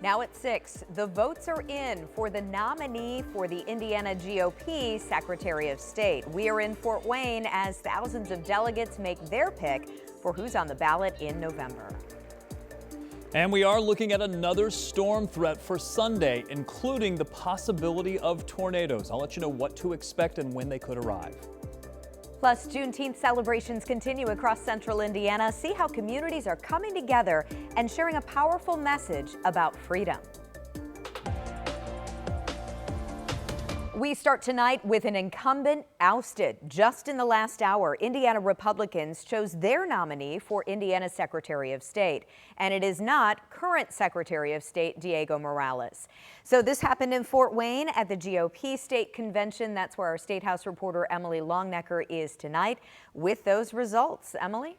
Now at 6, the votes are in for the nominee for the Indiana GOP Secretary of State. We are in Fort Wayne as thousands of delegates make their pick for who's on the ballot in November. And we are looking at another storm threat for Sunday, including the possibility of tornadoes. I'll let you know what to expect and when they could arrive. Plus, Juneteenth celebrations continue across central Indiana. See how communities are coming together and sharing a powerful message about freedom. We start tonight with an incumbent ousted. Just in the last hour, Indiana Republicans chose their nominee for Indiana Secretary of State, and it is not current Secretary of State Diego Morales. So this happened in Fort Wayne at the GOP State Convention. That's where our State House reporter Emily Longnecker is tonight with those results. Emily?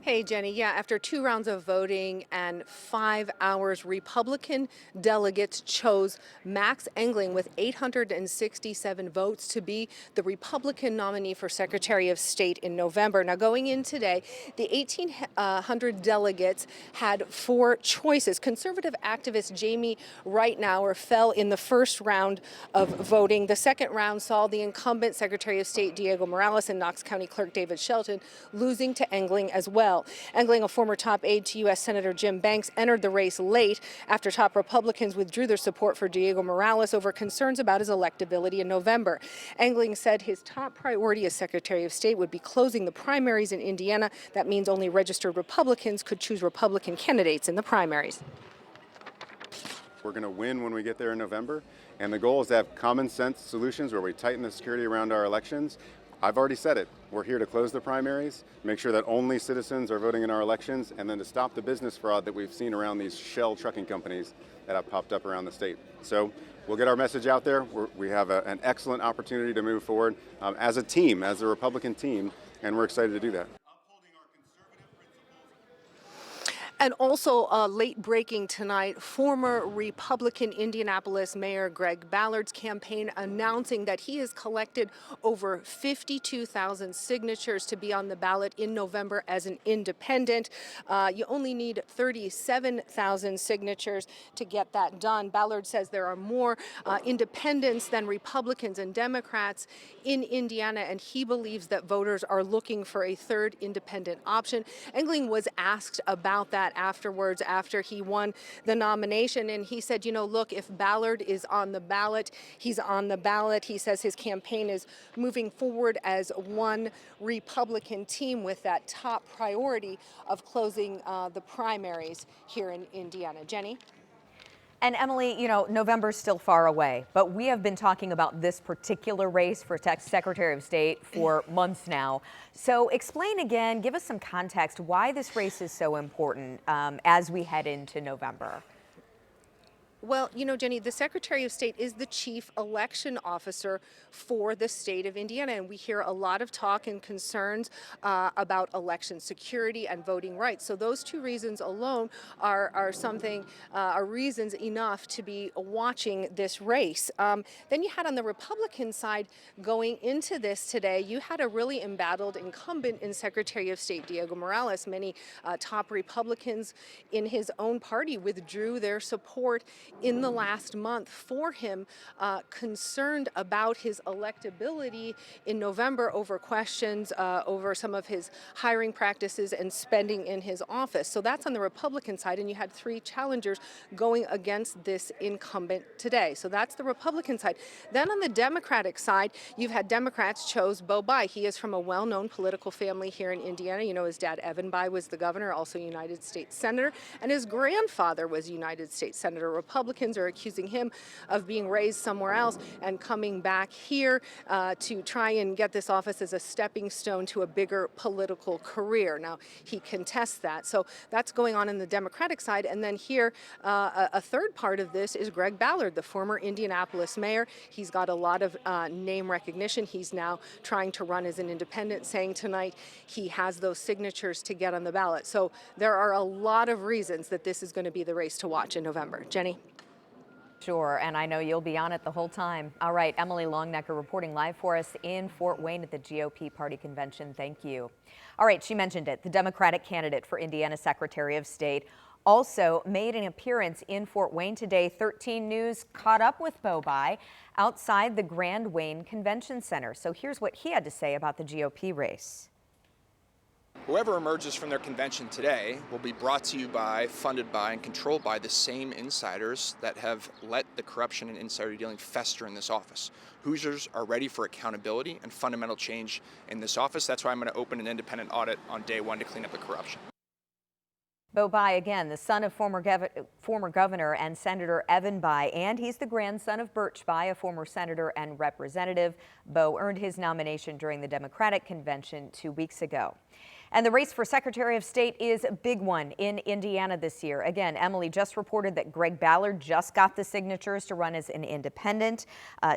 Hey, Jenny. Yeah, after 2 rounds of voting and 5 hours, Republican delegates chose Max Engling with 867 votes to be the Republican nominee for Secretary of State in November. Now, going in today, the 1,800 delegates had 4 choices. Conservative activist Jamie Reitnauer fell in the first round of voting. The second round saw the incumbent Secretary of State Diego Morales and Knox County Clerk David Shelton losing to Engling as well. Engling, a former top aide to U.S. Senator Jim Banks, entered the race late after top Republicans withdrew their support for Diego Morales over concerns about his electability in November. Engling said his top priority as Secretary of State would be closing the primaries in Indiana. That means only registered Republicans could choose Republican candidates in the primaries. We're going to win when we get there in November, and the goal is to have common sense solutions where we tighten the security around our elections. I've already said it. We're here to close the primaries, make sure that only citizens are voting in our elections, and then to stop the business fraud that we've seen around these shell trucking companies that have popped up around the state. So we'll get our message out there. We have an excellent opportunity to move forward as a team, as a Republican team, and we're excited to do that. And also late breaking tonight, former Republican Indianapolis Mayor Greg Ballard's campaign announcing that he has collected over 52,000 signatures to be on the ballot in November as an independent. You only need 37,000 signatures to get that done. Ballard says there are more independents than Republicans and Democrats in Indiana, and he believes that voters are looking for a third independent option. Engling was asked about that afterwards after he won the nomination, and he said, you know, look, if Ballard is on the ballot, he's on the ballot. He says his campaign is moving forward as one Republican team with that top priority of closing the primaries here in Indiana. Jenny? And Emily, you know, November's still far away, but we have been talking about this particular race for Secretary of State for months now. So explain again, give us some context why this race is so important as we head into November. Well, you know, Jenny, the Secretary of State is the chief election officer for the state of Indiana, and we hear a lot of talk and concerns about election security and voting rights. So those 2 reasons alone are reasons enough to be watching this race. Then you had on the Republican side going into this today, you had a really embattled incumbent in Secretary of State Diego Morales. Many top Republicans in his own party withdrew their support in the last month for him, concerned about his electability in November over questions over some of his hiring practices and spending in his office. So that's on the Republican side, and you had 3 challengers going against this incumbent today. So that's the Republican side. Then on the Democratic side, you've had Democrats chose Bo Bai. He is from a well-known political family here in Indiana. You know, his dad, Evan Bai, was the governor, also United States Senator, and his grandfather was United States Senator. Republicans are accusing him of being raised somewhere else and coming back here to try and get this office as a stepping stone to a bigger political career. Now, he contests that. So that's going on in the Democratic side. And then here, a third part of this is Greg Ballard, the former Indianapolis mayor. He's got a lot of name recognition. He's now trying to run as an independent, saying tonight he has those signatures to get on the ballot. So there are a lot of reasons that this is going to be the race to watch in November. Jenny? Sure, and I know you'll be on it the whole time. All right, Emily Longnecker reporting live for us in Fort Wayne at the GOP party convention. Thank you. All right, she mentioned it. The Democratic candidate for Indiana Secretary of State also made an appearance in Fort Wayne today. 13 News caught up with Bobai outside the Grand Wayne Convention Center. So here's what he had to say about the GOP race. Whoever emerges from their convention today will be brought to you by, funded by, and controlled by the same insiders that have let the corruption and insider dealing fester in this office. Hoosiers are ready for accountability and fundamental change in this office. That's why I'm going to open an independent audit on day one to clean up the corruption. Bobai, again, the son of former Governor and Senator Evan Bayh, and he's the grandson of Birch Bayh, a former senator and representative. Bo earned his nomination during the Democratic convention 2 weeks ago. And the race for Secretary of State is a big one in Indiana this year. Again, Emily just reported that Greg Ballard just got the signatures to run as an independent.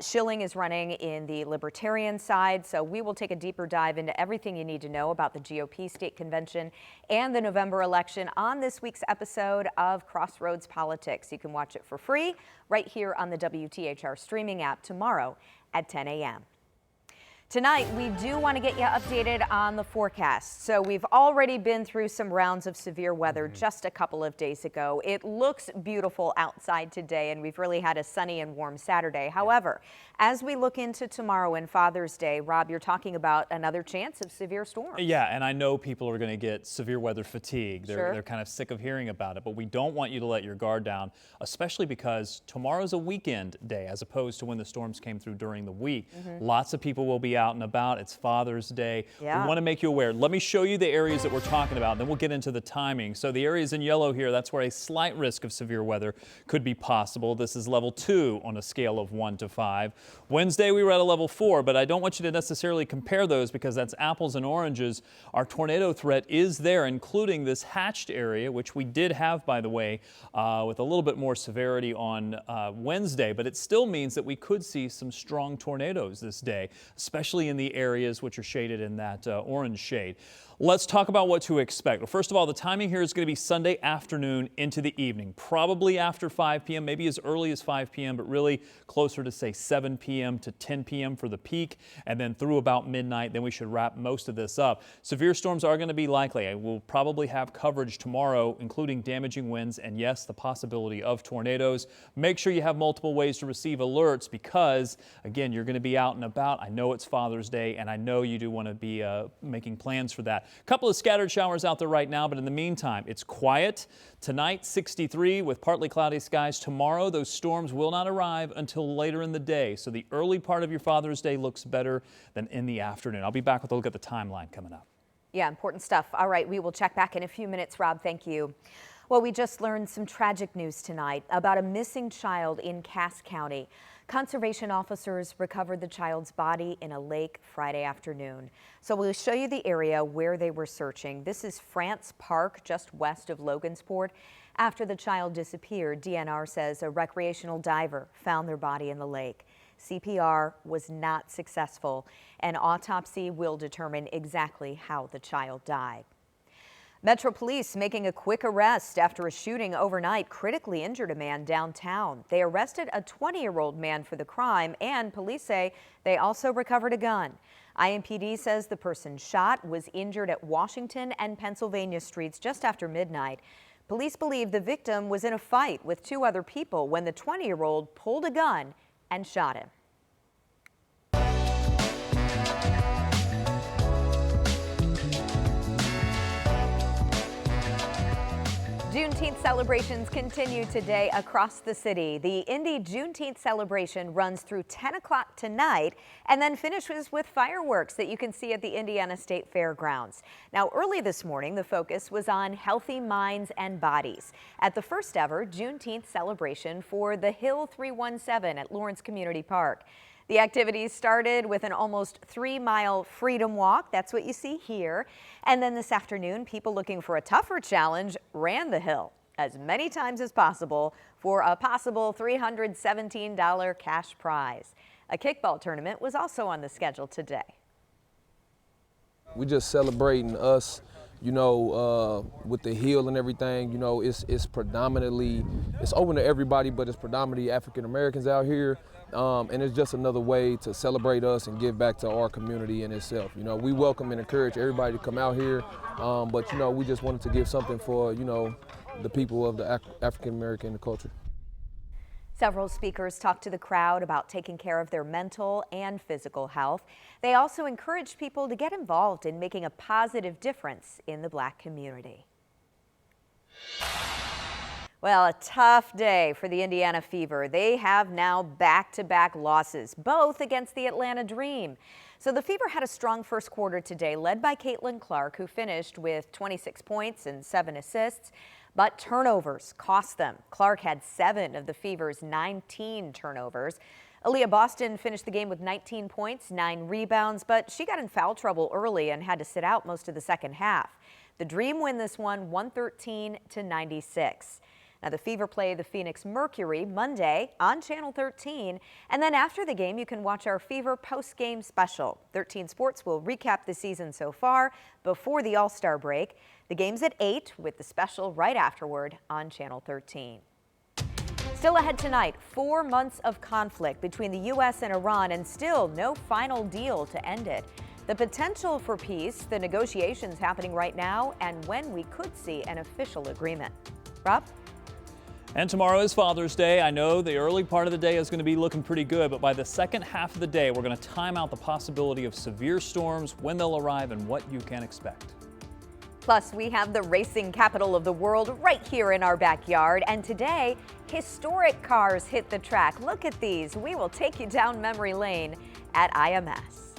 Schilling is running in the Libertarian side. So we will take a deeper dive into everything you need to know about the GOP state convention and the November election on this week's episode of Crossroads Politics. You can watch it for free right here on the WTHR streaming app tomorrow at 10 a.m. Tonight, we do want to get you updated on the forecast. So we've already been through some rounds of severe weather just a couple of days ago. It looks beautiful outside today, and we've really had a sunny and warm Saturday. However, as we look into tomorrow and Father's Day, Rob, you're talking about another chance of severe storms. Yeah, and I know people are going to get severe weather fatigue. Sure. They're kind of sick of hearing about it, but we don't want you to let your guard down, especially because tomorrow's a weekend day as opposed to when the storms came through during the week. Lots of people will be out and about. It's Father's Day. Yeah. We want to make you aware. Let me show you the areas that we're talking about, and then we'll get into the timing. So the areas in yellow here, that's where a slight risk of severe weather could be possible. This is level 2 on a scale of 1 to 5. Wednesday, we were at a level 4, but I don't want you to necessarily compare those because that's apples and oranges. Our tornado threat is there, including this hatched area, which we did have, by the way, with a little bit more severity on Wednesday, but it still means that we could see some strong tornadoes this day, especially in the areas which are shaded in that orange shade. Let's talk about what to expect. Well, first of all, the timing here is going to be Sunday afternoon into the evening, probably after 5 p.m., maybe as early as 5 p.m., but really closer to, say, 7 p.m. to 10 p.m. for the peak, and then through about midnight, then we should wrap most of this up. Severe storms are going to be likely. We'll probably have coverage tomorrow, including damaging winds and, yes, the possibility of tornadoes. Make sure you have multiple ways to receive alerts because, again, you're going to be out and about. I know it's Father's Day, and I know you do want to be making plans for that. A couple of scattered showers out there right now, but in the meantime, it's quiet. Tonight, 63 with partly cloudy skies. Tomorrow, those storms will not arrive until later in the day. So the early part of your Father's Day looks better than in the afternoon. I'll be back with a look at the timeline coming up. Yeah, important stuff. All right, we will check back in a few minutes, Rob. Thank you. Well, we just learned some tragic news tonight about a missing child in Cass County. Conservation officers recovered the child's body in a lake Friday afternoon. So we'll show you the area where they were searching. This is France Park, just west of Logansport. After the child disappeared, DNR says a recreational diver found their body in the lake. CPR was not successful. An autopsy will determine exactly how the child died. Metro Police making a quick arrest after a shooting overnight critically injured a man downtown. They arrested a 20-year-old man for the crime, and police say they also recovered a gun. IMPD says the person shot was injured at Washington and Pennsylvania streets just after midnight. Police believe the victim was in a fight with 2 other people when the 20-year-old pulled a gun and shot him. Juneteenth celebrations continue today across the city. The Indy Juneteenth celebration runs through 10 o'clock tonight and then finishes with fireworks that you can see at the Indiana State Fairgrounds. Now, early this morning, the focus was on healthy minds and bodies at the first ever Juneteenth celebration for the Hill 317 at Lawrence Community Park. The activities started with an almost 3-mile freedom walk. That's what you see here. And then this afternoon, people looking for a tougher challenge ran the hill as many times as possible for a possible $317 cash prize. A kickball tournament was also on the schedule today. We just celebrating us, you know, with the hill and everything. You know, it's predominantly, it's open to everybody, but it's predominantly African Americans out here. And it's just another way to celebrate us and give back to our community in itself. You know, we welcome and encourage everybody to come out here, but, you know, we just wanted to give something for, you know, the people of the African American culture. Several speakers talked to the crowd about taking care of their mental and physical health. They also encouraged people to get involved in making a positive difference in the Black community. Well, a tough day for the Indiana Fever. They have now back-to-back losses, both against the Atlanta Dream. So the Fever had a strong first quarter today, led by Caitlin Clark, who finished with 26 points and 7 assists. But turnovers cost them. Clark had 7 of the Fever's 19 turnovers. Aaliyah Boston finished the game with 19 points, 9 rebounds, but she got in foul trouble early and had to sit out most of the second half. The Dream win this one 113-96. Now, the Fever play the Phoenix Mercury Monday on Channel 13. And then after the game, you can watch our Fever post-game special. 13 Sports will recap the season so far before the All-Star break. The game's at 8 with the special right afterward on Channel 13. Still ahead tonight, 4 months of conflict between the U.S. and Iran and still no final deal to end it. The potential for peace, the negotiations happening right now, and when we could see an official agreement. Rob? And tomorrow is Father's Day. I know the early part of the day is going to be looking pretty good, but by the second half of the day, we're going to time out the possibility of severe storms, when they'll arrive, and what you can expect. Plus, we have the racing capital of the world right here in our backyard. And today, historic cars hit the track. Look at these. We will take you down memory lane at IMS.